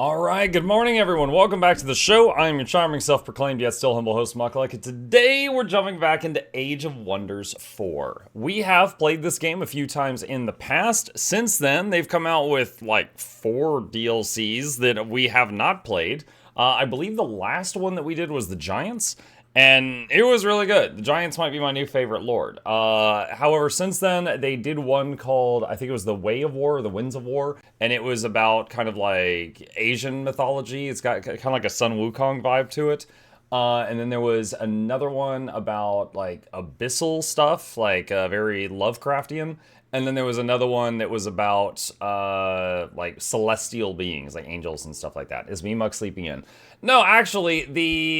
Alright, good morning everyone. Welcome back to the show. I am your charming, self-proclaimed, yet still humble host, Mukluk, and today we're jumping back into Age of Wonders 4. We have played this game a few times in the past. Since then, they've come out with like 4 DLCs that we have not played. I believe the last one that we did was the Giants, and it was really good. The Giants might be my new favorite lord. However, since then, they did one called, I think it was The Way of War, or The Winds of War, and it was about kind of like Asian mythology. It's got kind of like a Sun Wukong vibe to it. And then there was another one about like abyssal stuff, like very Lovecraftian. And then there was another one that was about like celestial beings, like angels and stuff like that. Is me Muck sleeping in? No, actually,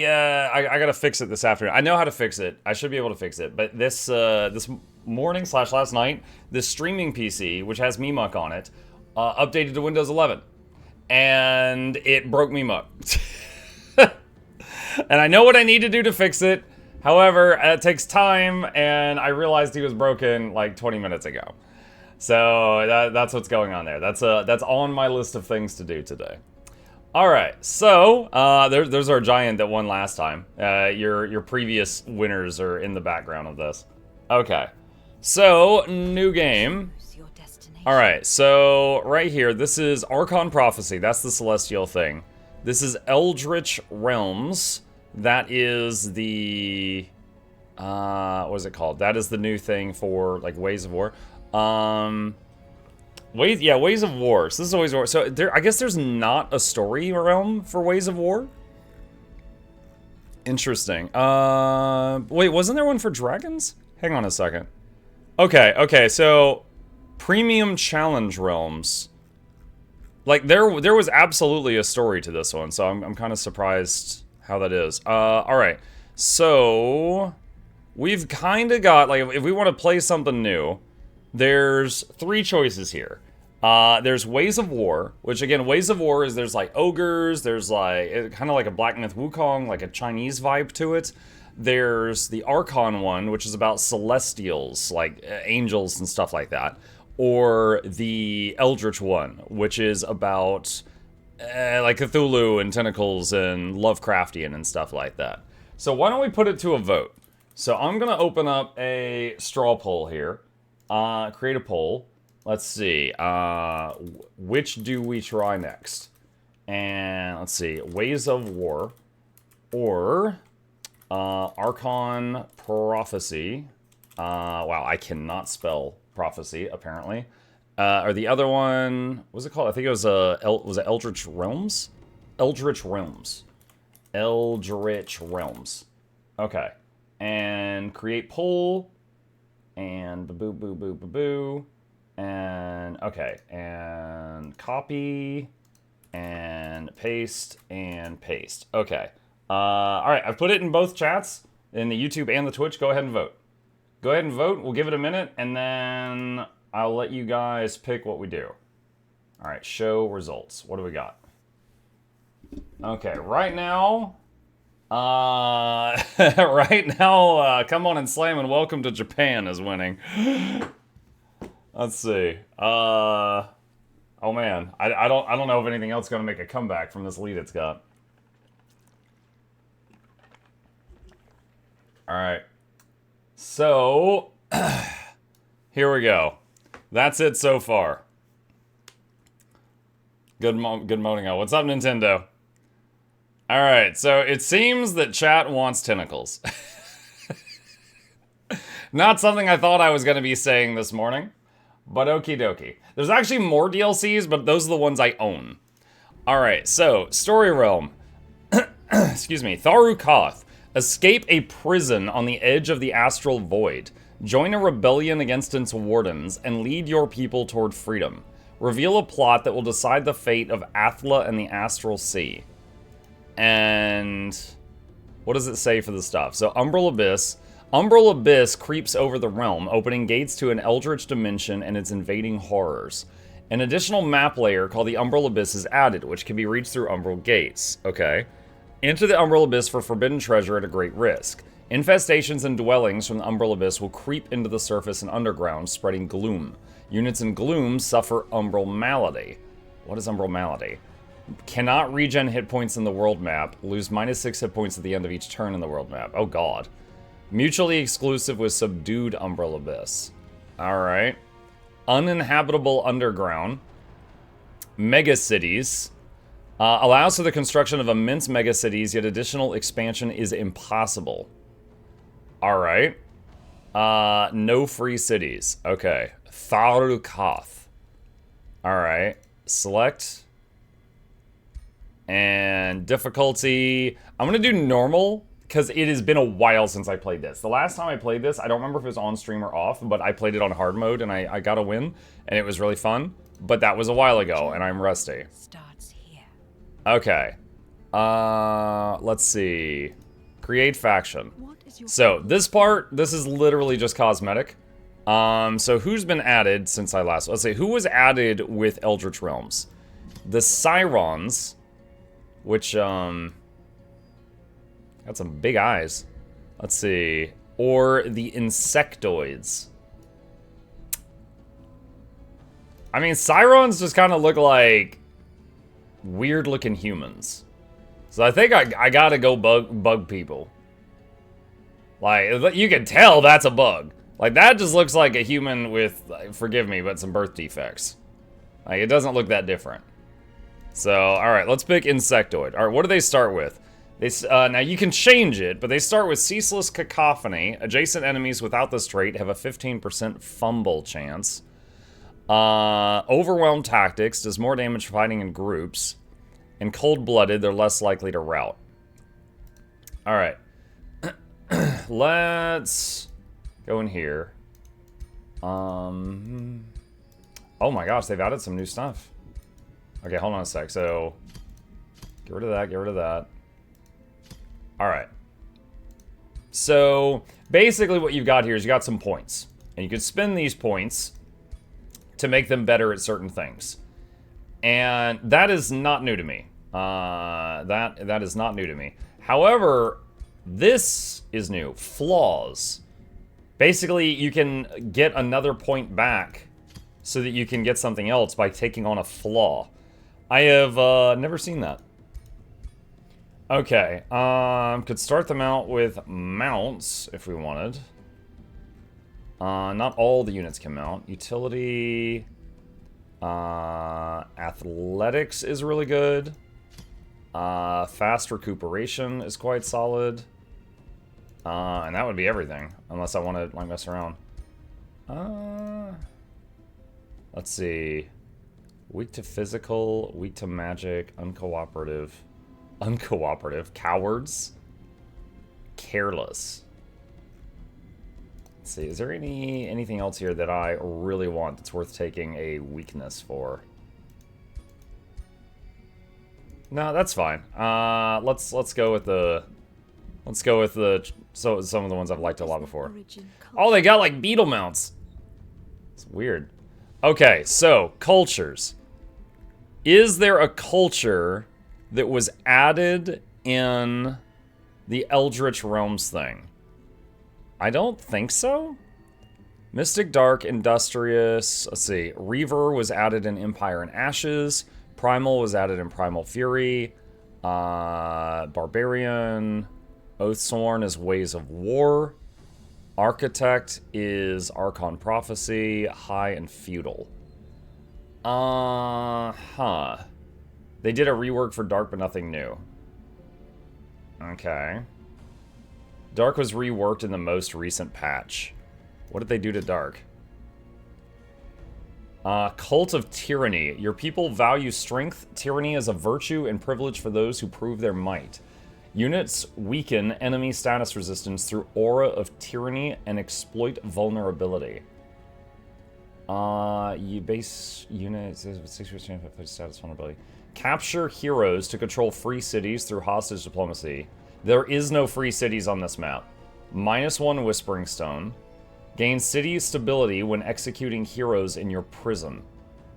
I gotta fix it this afternoon. I know how to fix it. I should be able to fix it. But this this morning / last night, this streaming PC, which has me Muck on it, updated to Windows 11, and it broke me Muck. And I know what I need to do to fix it. However, it takes time, and I realized he was broken like 20 minutes ago. So that's what's going on there. That's on my list of things to do today. All right, so there's our giant that won last time. Your previous winners are in the background of this. Okay, so new game. All right, so right here, this is Archon Prophecy. That's the celestial thing. This is Eldritch Realms. That is the, what is it called? That is the new thing for, like, Ways of War. Ways of War. So this is Ways of War. So I guess there's not a story realm for Ways of War? Interesting. Wait, wasn't there one for dragons? Hang on a second. Okay, so premium challenge realms. Like, there was absolutely a story to this one, so I'm kind of surprised how that is. Alright, so we've kind of got, like, if we want to play something new, there's 3 choices here. There's Ways of War, which, again, Ways of War is there's, like, ogres, there's, like, kind of like a Black Myth Wukong, like a Chinese vibe to it. There's the Archon one, which is about celestials, like angels and stuff like that. Or the Eldritch one, which is about like Cthulhu and tentacles and Lovecraftian and stuff like that. So why don't we put it to a vote? So I'm going to open up a straw poll here. Create a poll. Let's see. Which do we try next? And let's see. Ways of War. Or Archon Prophecy. Wow, I cannot spell prophecy, apparently. Or the other one, what was it called? I think it was was it Eldritch Realms? Eldritch Realms. Eldritch Realms. Okay. And create poll. And boo boo boo boo boo. And okay. And copy. And paste. And paste. Okay. Alright, I've put it in both chats, in the YouTube and the Twitch. Go ahead and vote. Go ahead and vote. We'll give it a minute, and then I'll let you guys pick what we do. All right, show results. What do we got? Okay, right now, Come On and Slam and Welcome to Japan is winning. Let's see. Oh man, I don't know if anything else is gonna make a comeback from this lead it's got. All right. So, here we go. That's it so far. Good morning, all. What's up, Nintendo? Alright, so it seems that chat wants tentacles. Not something I thought I was going to be saying this morning, but okie dokie. There's actually more DLCs, but those are the ones I own. Alright, so, Story Realm. Excuse me, Tharu Koth. Escape a prison on the edge of the astral void. Join a rebellion against its wardens and lead your people toward freedom. Reveal a plot that will decide the fate of Athla and the Astral Sea. And what does it say for the stuff? So Umbral Abyss. Umbral Abyss creeps over the realm, opening gates to an eldritch dimension and its invading horrors. An additional map layer called the Umbral Abyss is added, which can be reached through Umbral Gates. Okay. Enter the Umbral Abyss for forbidden treasure at a great risk. Infestations and dwellings from the Umbral Abyss will creep into the surface and underground, spreading gloom. Units in gloom suffer Umbral Malady. What is Umbral Malady? Cannot regen hit points in the world map. Lose -6 hit points at the end of each turn in the world map. Oh god. Mutually exclusive with subdued Umbral Abyss. Alright. Uninhabitable underground. Megacities. Allows for the construction of immense megacities, yet additional expansion is impossible. Alright. No free cities. Okay. Tharukath. Alright. Select. And difficulty. I'm going to do normal, because it has been a while since I played this. The last time I played this, I don't remember if it was on stream or off, but I played it on hard mode, and I got a win, and it was really fun. But that was a while ago, and I'm rusty. Starts here. Okay. Let's see. Create faction. So, this part, this is literally just cosmetic. So who's been added since I last... Let's see, who was added with Eldritch Realms? The Sirens... Which, got some big eyes. Let's see. Or the Insectoids. I mean, Sirens just kind of look like weird-looking humans. So I think I gotta go bug people. Like, you can tell that's a bug. Like, that just looks like a human with, forgive me, but some birth defects. Like, it doesn't look that different. So, alright, let's pick Insectoid. Alright, what do they start with? They, now, you can change it, but they start with Ceaseless Cacophony. Adjacent enemies without this trait have a 15% fumble chance. Overwhelmed Tactics does more damage fighting in groups. And Cold-Blooded, they're less likely to rout. Alright. Let's go in here. Oh my gosh, they've added some new stuff. Okay, hold on a sec. So, get rid of that, get rid of that. Alright. So, basically what you've got here is you got some points. And you can spend these points to make them better at certain things. And that is not new to me. That is not new to me. However, this is new. Flaws. Basically, you can get another point back so that you can get something else by taking on a flaw. I have never seen that. Okay, could start them out with mounts if we wanted. Not all the units can mount. Utility, athletics is really good. Fast recuperation is quite solid. And that would be everything, unless I want to like mess around. Let's see. Weak to physical, weak to magic, uncooperative. Uncooperative. Cowards. Careless. Let's see, is there anything else here that I really want that's worth taking a weakness for? No, that's fine. Let's go with the some of the ones I've liked a lot before. Oh, they got like beetle mounts. It's weird. Okay, so cultures. Is there a culture that was added in the Eldritch Realms thing? I don't think so. Mystic Dark, Industrious, let's see. Reaver was added in Empire and Ashes. Primal was added in Primal Fury. Barbarian. Oathsworn is Ways of War. Architect is Archon Prophecy. High and Feudal. They did a rework for Dark, but nothing new. Okay. Dark was reworked in the most recent patch. What did they do to Dark? Cult of Tyranny. Your people value strength. Tyranny is a virtue and privilege for those who prove their might. Units weaken enemy status resistance through Aura of Tyranny and exploit vulnerability. You base units with 6% status vulnerability. Capture heroes to control free cities through hostage diplomacy. There is no free cities on this map. -1 Whispering Stone. Gain city stability when executing heroes in your prison.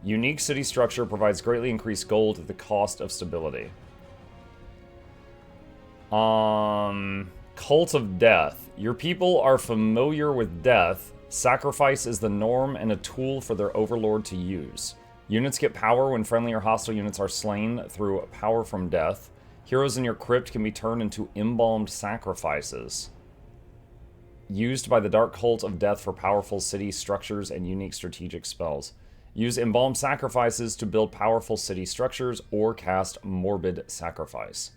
Unique city structure provides greatly increased gold at the cost of stability. Cult of Death. Your people are familiar with death. Sacrifice is the norm and a tool for their overlord to use. Units get power when friendly or hostile units are slain through power from death. Heroes in your crypt can be turned into embalmed sacrifices. Used by the Dark Cult of Death for powerful city structures and unique strategic spells. Use embalmed sacrifices to build powerful city structures or cast morbid sacrifice.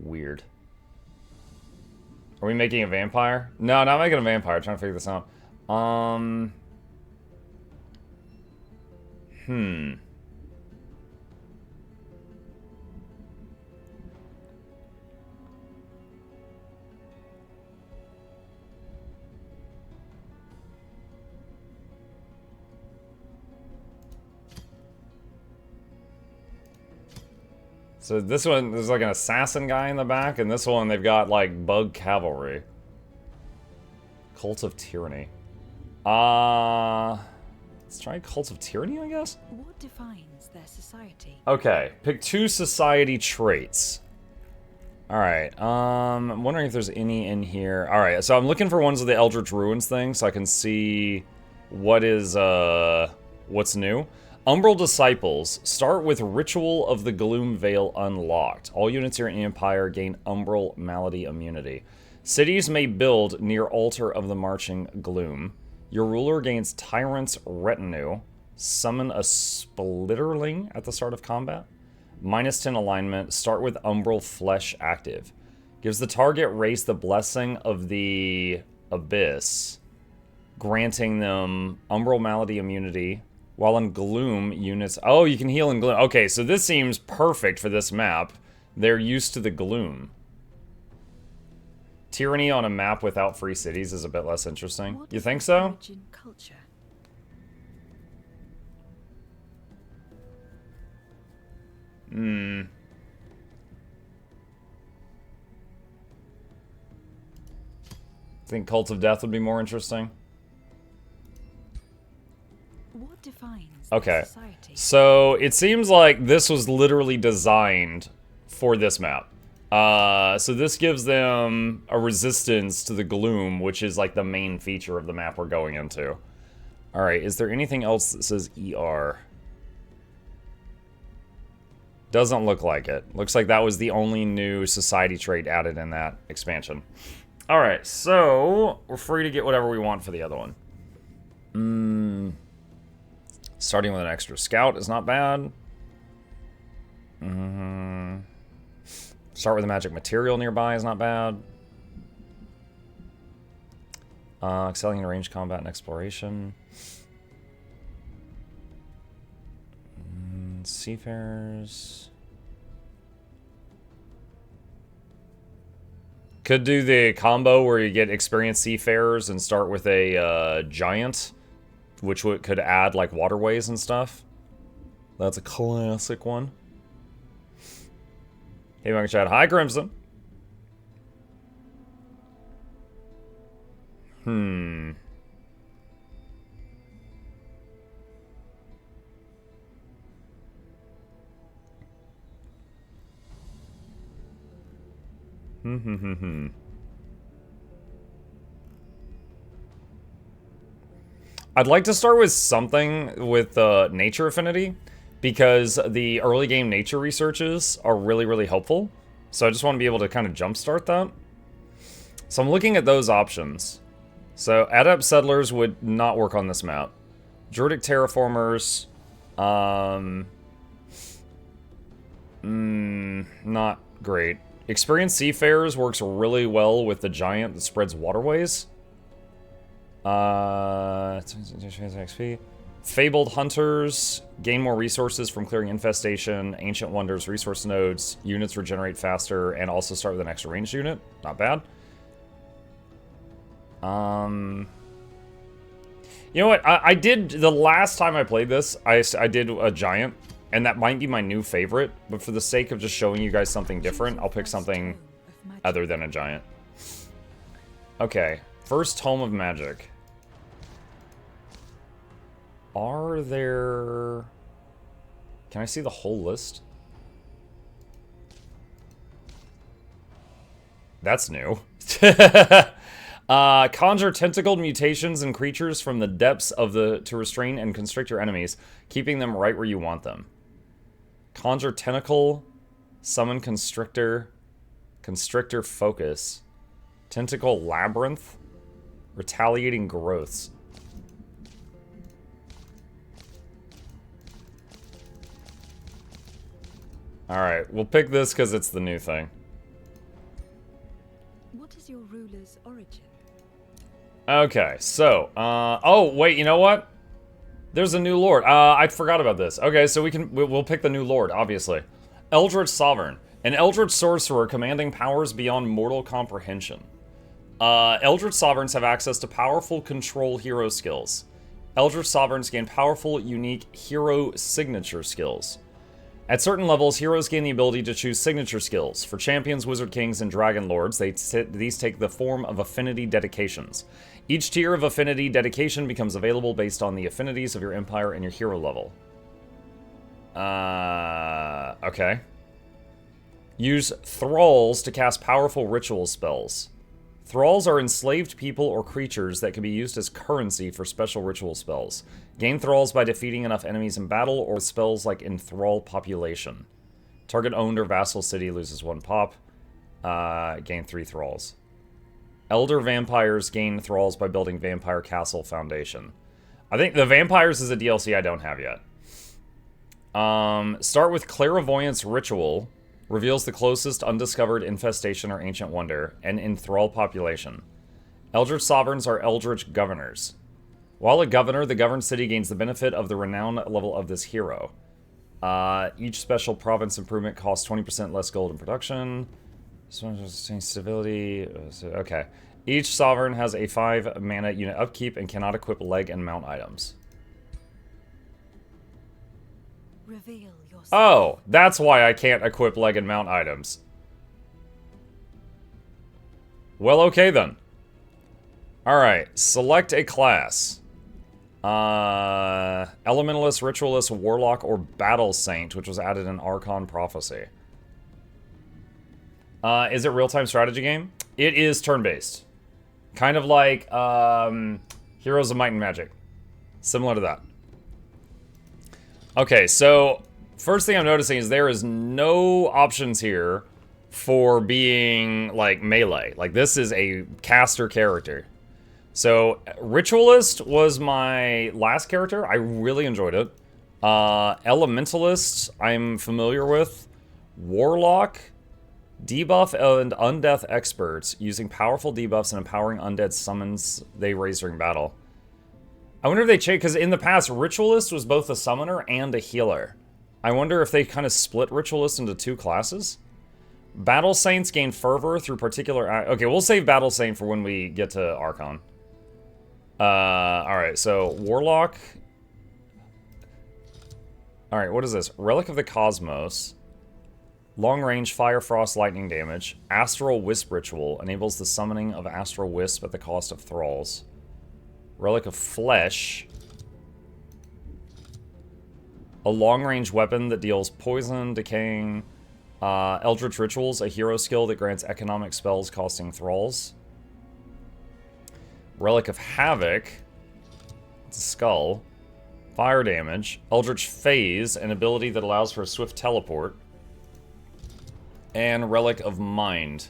Weird. Are we making a vampire? No, not making a vampire. I'm trying to figure this out. So this one, there's like an assassin guy in the back, and this one they've got like bug cavalry. Cult of Tyranny. Let's try Cult of Tyranny, I guess? What defines their society? Okay, pick 2 society traits. Alright, I'm wondering if there's any in here. Alright, so I'm looking for ones of the Eldritch Ruins thing, so I can see what is, what's new. Umbral Disciples. Start with Ritual of the Gloom Veil unlocked. All units here in Empire gain Umbral Malady immunity. Cities may build near Altar of the Marching Gloom. Your ruler gains Tyrant's Retinue. Summon a Splitterling at the start of combat. -10 alignment. Start with Umbral Flesh active. Gives the target race the Blessing of the Abyss, granting them Umbral Malady immunity. While in Gloom, units... Oh, you can heal in Gloom. Okay, so this seems perfect for this map. They're used to the Gloom. Tyranny on a map without free cities is a bit less interesting. You think so? Culture? I think Cult of Death would be more interesting. What defines okay, society? So it seems like this was literally designed for this map. So this gives them a resistance to the gloom, which is like the main feature of the map we're going into. Alright, is there anything else that says ER? Doesn't look like it. Looks like that was the only new society trait added in that expansion. Alright, so we're free to get whatever we want for the other one. Starting with an extra scout is not bad. Start with a magic material nearby is not bad. Excelling in ranged combat and exploration. Seafarers. Could do the combo where you get experienced seafarers and start with a giant, which could add like waterways and stuff. That's a classic one. Hey, Mike Chat. Hi, Crimson. I'd like to start with something with nature affinity, because the early game nature researches are really, really helpful. So I just want to be able to kind of jumpstart that. So I'm looking at those options. So adept settlers would not work on this map. Druidic terraformers, not great. Experienced seafarers works really well with the giant that spreads waterways. XP. Fabled hunters gain more resources from clearing infestation. Ancient wonders, resource nodes, units regenerate faster, and also start with an extra ranged unit. Not bad. You know what? I did the last time I played this. I did a giant, and that might be my new favorite. But for the sake of just showing you guys something different, I'll pick something other than a giant. Okay, first Tome of Magic. Are there... Can I see the whole list? That's new. Conjure tentacled mutations and creatures from the depths of to restrain and constrict your enemies, keeping them right where you want them. Conjure tentacle, summon constrictor, constrictor focus, tentacle labyrinth, retaliating growths. Alright, we'll pick this because it's the new thing. What is your ruler's origin? Okay, so, oh, wait, you know what? There's a new lord. I forgot about this. Okay, so we'll pick the new lord, obviously. Eldritch Sovereign. An Eldritch sorcerer commanding powers beyond mortal comprehension. Eldritch Sovereigns have access to powerful control hero skills. Eldritch Sovereigns gain powerful, unique hero signature skills. At certain levels, heroes gain the ability to choose signature skills. For champions, wizard kings, and dragon lords, these take the form of affinity dedications. Each tier of affinity dedication becomes available based on the affinities of your empire and your hero level. Okay. Use thralls to cast powerful ritual spells. Thralls are enslaved people or creatures that can be used as currency for special ritual spells. Gain thralls by defeating enough enemies in battle or with spells like Enthrall Population. Target owned or vassal city loses 1 pop. Gain 3 thralls. Elder vampires gain thralls by building Vampire Castle Foundation. I think the vampires is a DLC I don't have yet. Start with Clairvoyance Ritual. Reveals the closest undiscovered infestation or ancient wonder, and enthrall population. Eldritch Sovereigns are Eldritch Governors. While a governor, the governed city gains the benefit of the renown level of this hero. Each special province improvement costs 20% less gold in production. Stability. Okay. Each sovereign has a 5 mana unit upkeep and cannot equip leg and mount items. Reveal yourself. Oh, that's why I can't equip leg and mount items. Well, okay then. Alright, select a class. Elementalist, Ritualist, Warlock, or Battle Saint, which was added in Archon Prophecy. Is it real-time strategy game? It is turn-based. Kind of like Heroes of Might and Magic. Similar to that. Okay, so first thing I'm noticing is there is no options here for being, like, melee. Like, this is a caster character. So, Ritualist was my last character. I really enjoyed it. Elementalist, I'm familiar with. Warlock, debuff and undeath experts, using powerful debuffs and empowering undead summons they raise during battle. I wonder if they changed, because in the past, Ritualist was both a summoner and a healer. I wonder if they kind of split Ritualist into 2 classes? Battle Saints gain fervor through particular... Okay, we'll save Battle Saint for when we get to Archon. Alright, so Warlock... Alright, what is this? Relic of the Cosmos. Long range fire, frost, lightning damage. Astral Wisp Ritual enables the summoning of Astral Wisp at the cost of thralls. Relic of Flesh. A long-range weapon that deals poison, decaying. Eldritch Rituals, a hero skill that grants economic spells costing thralls. Relic of Havoc. It's a skull. Fire damage. Eldritch Phase, an ability that allows for a swift teleport. And Relic of Mind.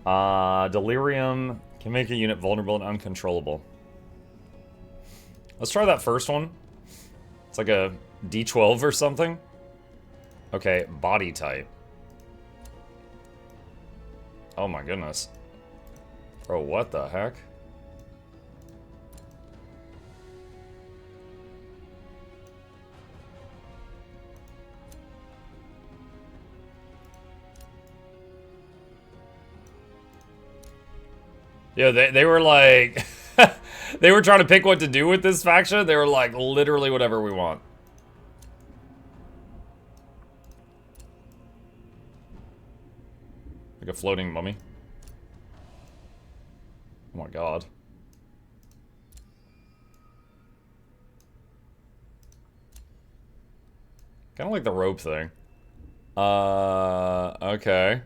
Delirium can make a unit vulnerable and uncontrollable. Let's try that first one. It's like a D12 or something. Okay, body type. Oh my goodness. Bro, what the heck? Yeah, they were like... They were trying to pick what to do with this faction. They were like, literally whatever we want. Like a floating mummy. Oh my god. Kind of like the rope thing. Okay.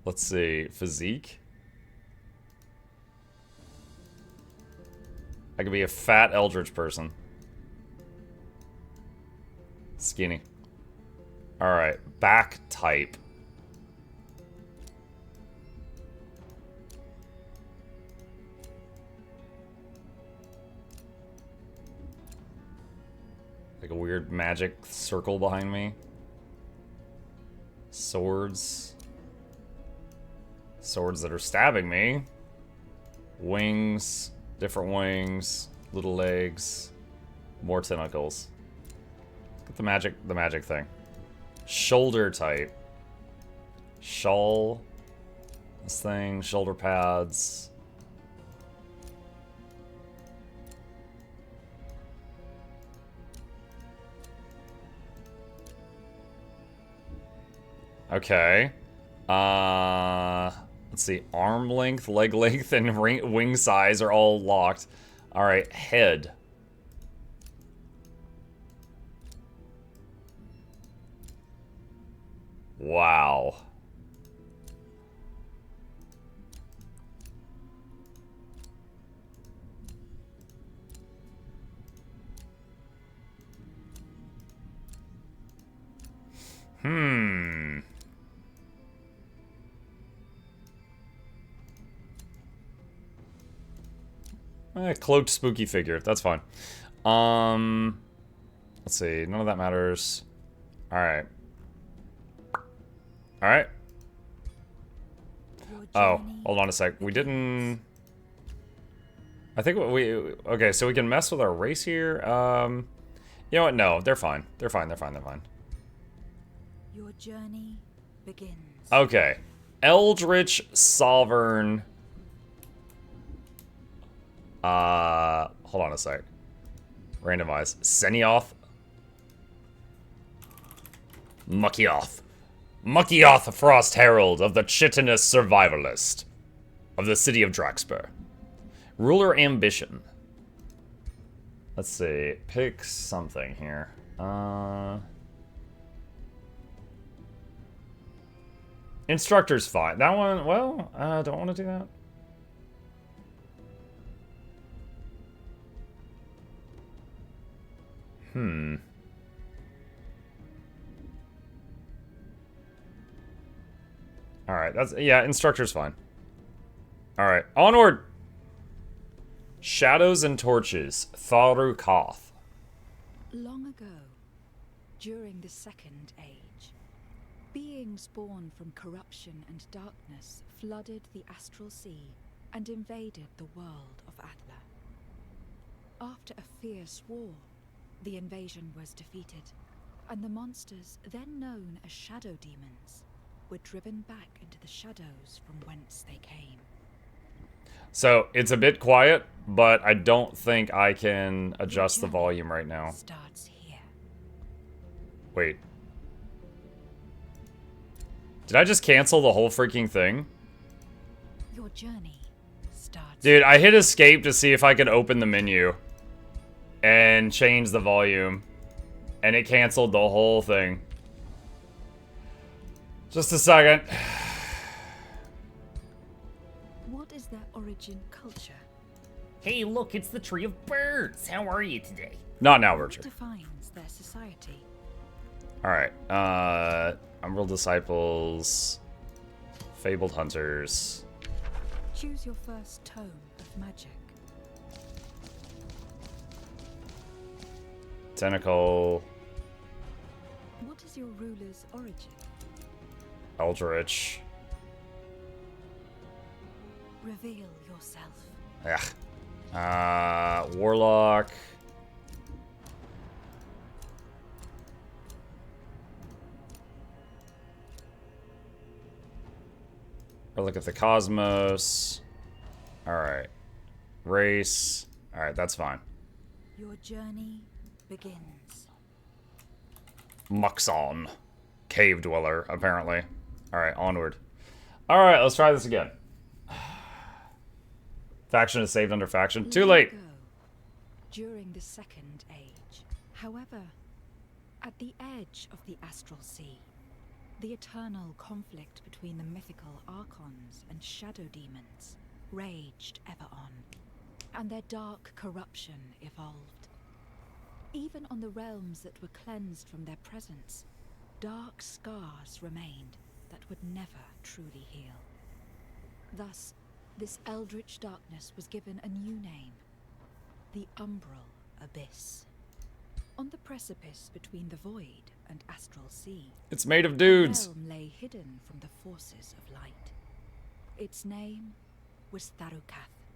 Let's see. Physique. I could be a fat Eldritch person. Skinny. Alright, back type. Like a weird magic circle behind me. Swords. Swords that are stabbing me. Wings. Different wings. Little legs. More tentacles. Get the magic thing. Shoulder type. Shawl. This thing. Shoulder pads. Okay. Let's see. Arm length, leg length, and wing size are all locked. Alright, head. Wow. Cloaked spooky figure. That's fine. Let's see. None of that matters. Alright. Alright. Oh, hold on a sec. We didn't... I think what we... Okay, so we can mess with our race here. You know what? No, they're fine. They're fine. They're fine. They're fine. Your journey begins. Okay. Eldritch Sovereign... hold on a sec. Randomize. Senioth. Muckioth. Muckioth Frost Herald of the Chitinous Survivalist of the city of Draxper. Ruler Ambition. Let's see. Pick something here. Instructor's fine. That one, well, I don't want to do that. Alright, that's... Yeah, instructor's fine. Alright, onward! Shadows and Torches, Tharu Koth. Long ago, during the Second Age, beings born from corruption and darkness flooded the astral sea and invaded the world of Adler. After a fierce war, the invasion was defeated, and the monsters, then known as shadow demons, were driven back into the shadows from whence they came. So, it's a bit quiet, but I don't think I can adjust the volume right now. Starts here. Wait. Did I just cancel the whole freaking thing? Your journey starts. Dude, I hit escape to see if I could open the menu and change the volume, and it canceled the whole thing. Just a second. What is their origin culture? Hey, look, it's the Tree of Birds. How are you today? Not now, What Richard. defines their society? Alright, Umbral Disciples, Fabled Hunters. Choose your first tome of magic. Tentacle, What is your ruler's origin? Eldritch. Reveal yourself. Yeah. Warlock. Or look at the Cosmos. Alright. Race. Alright, that's fine. Your journey begins. Muxon. Cave Dweller, apparently. Alright, onward. Alright, let's try this again. Faction is saved under faction. Too late! Long ago, during the Second Age. However, at the edge of the astral sea, the eternal conflict between the mythical archons and shadow demons raged ever on. and their dark corruption evolved. Even on the realms that were cleansed from their presence, dark scars remained that would never truly heal. Thus, this eldritch darkness was given a new name, the Umbral Abyss. On the precipice between the void and astral sea, It's made of dudes. a realm lay hidden from the forces of light. Its name was Tharukath,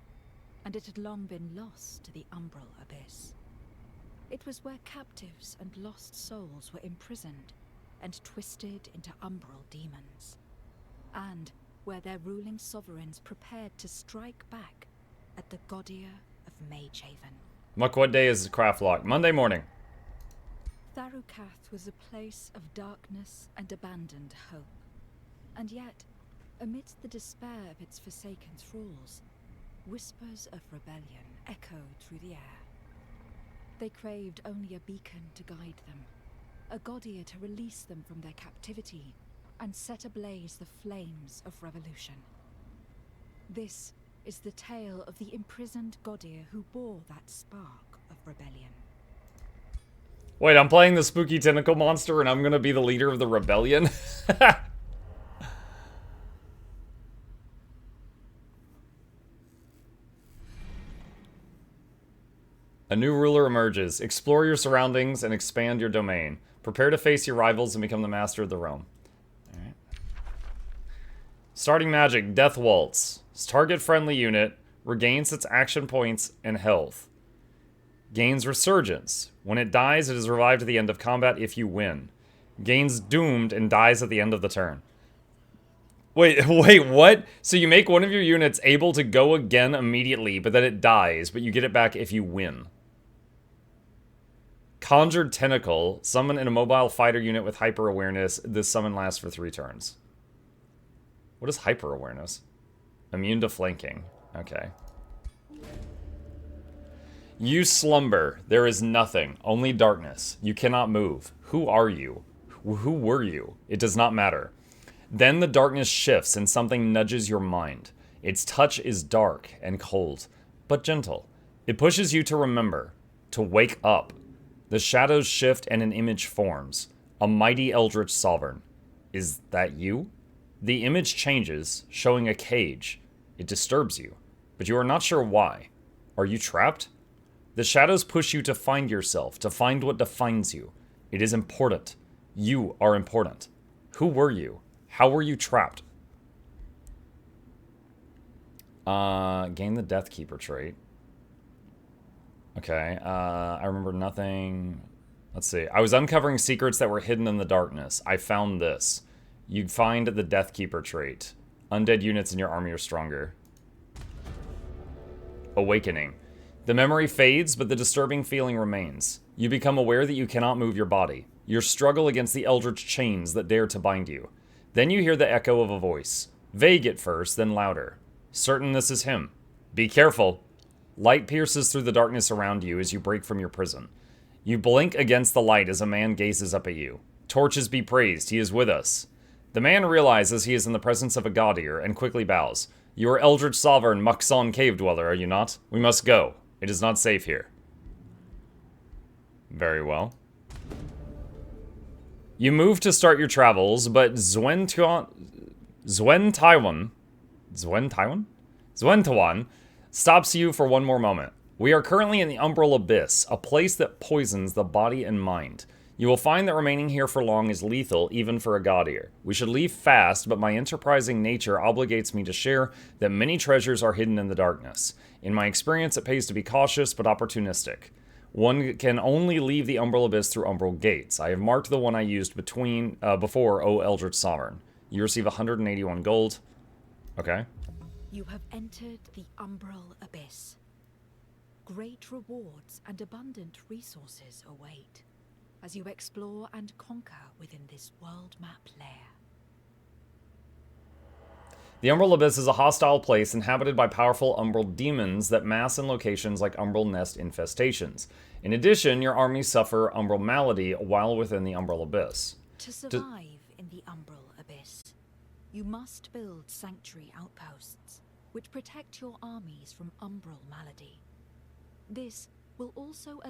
and it had long been lost to the Umbral Abyss. It was where captives and lost souls were imprisoned and twisted into umbral demons, and where their ruling sovereigns prepared to strike back at the Godia of Magehaven. Muck, what day is Craftlock? Monday morning. Tharukath was a place of darkness and abandoned hope, and yet, amidst the despair of its forsaken thralls, whispers of rebellion echoed through the air. They craved only a beacon to guide them, a Godia to release them from their captivity and set ablaze the flames of revolution. This is the tale of the imprisoned Godia who bore that spark of rebellion. Wait, I'm playing the spooky tentacle monster and I'm gonna be the leader of the rebellion? A new ruler emerges. Explore your surroundings and expand your domain. Prepare to face your rivals and become the master of the realm. Alright. Starting magic, Death Waltz. Target-friendly unit. Regains its action points and health. Gains Resurgence. When it dies, it is revived at the end of combat if you win. Gains Doomed and dies at the end of the turn. Wait, what? So you make one of your units able to go again immediately, but then it dies, but you get it back if you win. Conjured Tentacle. Summon in a mobile fighter unit with hyper-awareness. This summon lasts for 3 turns. What is hyper-awareness? Immune to flanking. Okay. You slumber. There is nothing. Only darkness. You cannot move. Who are you? Who were you? It does not matter. Then the darkness shifts and something nudges your mind. Its touch is dark and cold, but gentle. It pushes you to remember, to wake up. The shadows shift and an image forms. A mighty eldritch sovereign. Is that you? The image changes, showing a cage. It disturbs you, but you are not sure why. Are you trapped? The shadows push you to find yourself, to find what defines you. It is important. You are important. Who were you? How were you trapped? Gain the Death Keeper trait. Okay, I remember nothing. Let's see. I was uncovering secrets that were hidden in the darkness. I found this. You'd find the Death Keeper trait. Undead units in your army are stronger. Awakening. The memory fades, but the disturbing feeling remains. You become aware that you cannot move your body. You struggle against the eldritch chains that dare to bind you. Then you hear the echo of a voice. Vague at first, then louder. Certain this is him. Be careful. Light pierces through the darkness around you as you break from your prison. You blink against the light as a man gazes up at you. Torches be praised, he is with us. The man realizes he is in the presence of a Godir and quickly bows. You are Eldritch Sovereign Muxon Cave Dweller, are you not? We must go. It is not safe here. Very well. You move to start your travels, but Zwentawan stops you for one more moment. We are currently in the Umbral Abyss, a place that poisons the body and mind. You will find that remaining here for long is lethal, even for a Godir. We should leave fast, but my enterprising nature obligates me to share that many treasures are hidden in the darkness. In my experience, it pays to be cautious, but opportunistic. One can only leave the Umbral Abyss through Umbral Gates. I have marked the one I used before, O Eldritch Sovereign. You receive 181 gold. Okay. You have entered the Umbral Abyss. Great rewards and abundant resources await as you explore and conquer within this world map lair. The Umbral Abyss is a hostile place inhabited by powerful Umbral demons that mass in locations like Umbral Nest infestations. In addition, your armies suffer Umbral malady while within the Umbral Abyss. To survive in the Umbral Abyss, you must build sanctuary outposts, which protect your armies from Umbral malady. This will also allow